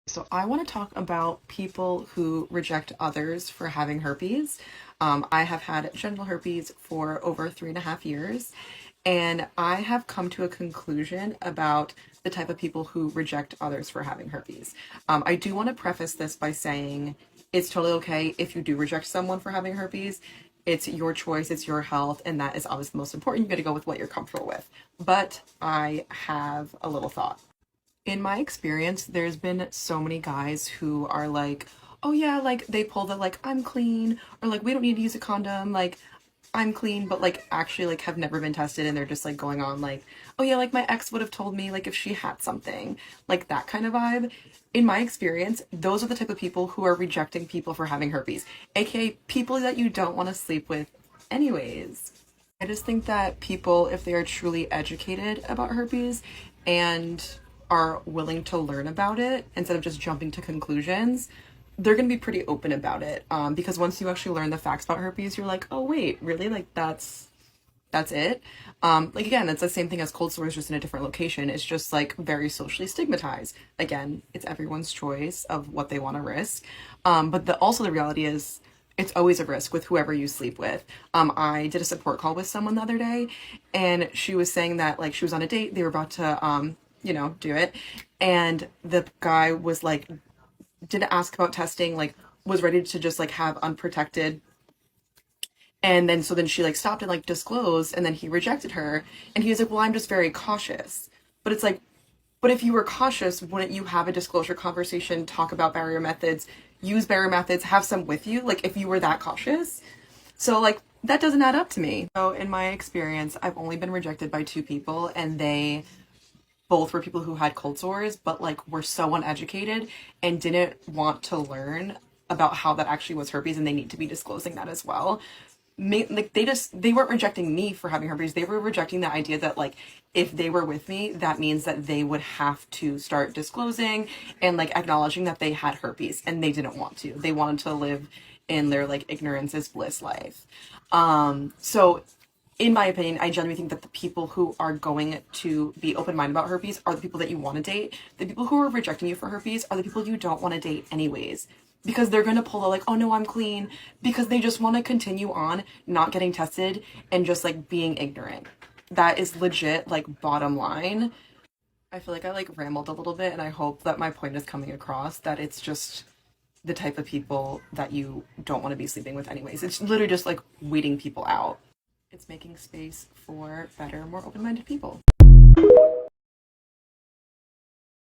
So I want to talk about people who reject others for having herpes. I have had genital herpes for over 3.5 years, and I have come to a conclusion about the type of people who reject others for having herpes. I do want to preface this by saying it's totally okay if you do reject someone for having herpes. It's your choice, it's your health, and that is always the most important. You got to go with what you're comfortable with. But I have a little thought. In my experience, there's been so many guys who are like, oh yeah, like they pull the like, I'm clean, or like, we don't need to use a condom, like, I'm clean, but like actually like have never been tested and they're just like going on like, oh yeah, like my ex would have told me like if she had something, like that kind of vibe. In my experience, those are the type of people who are rejecting people for having herpes, aka people that you don't want to sleep with anyways. I just think that people, if they are truly educated about herpes and are willing to learn about it instead of just jumping to conclusions, they're going to be pretty open about it. Because once you actually learn the facts about herpes, you're like, oh wait, really? Like that's it. Like again, it's the same thing as cold sores, just in a different location. It's just like very socially stigmatized. Again, it's everyone's choice of what they want to risk. But also the reality is it's always a risk with whoever you sleep with. I did a support call with someone the other day, and she was saying that like she was on a date, they were about to do it, and the guy was like didn't ask about testing, like was ready to just like have unprotected, and then so then she like stopped and like disclosed, and then he rejected her, and he was like, well, I'm just very cautious. But it's like, but if you were cautious, wouldn't you have a disclosure conversation, talk about barrier methods, use barrier methods, have some with you, like if you were that cautious? So like that doesn't add up to me. So in my experience, I've only been rejected by two people, and they both were people who had cold sores, but like were so uneducated and didn't want to learn about how that actually was herpes, and they need to be disclosing that as well. Like they weren't rejecting me for having herpes. They were rejecting the idea that like if they were with me, that means that they would have to start disclosing and like acknowledging that they had herpes, and they didn't want to. They wanted to live in their like ignorance is bliss life. So in my opinion, I genuinely think that the people who are going to be open minded about herpes are the people that you want to date. The people who are rejecting you for herpes are the people you don't want to date anyways. Because they're going to pull the like, oh no, I'm clean. Because they just want to continue on not getting tested and just like being ignorant. That is legit, like, bottom line. I feel like I like rambled a little bit, and I hope that my point is coming across that it's just the type of people that you don't want to be sleeping with anyways. It's literally just like weeding people out. It's making space for better, more open minded people.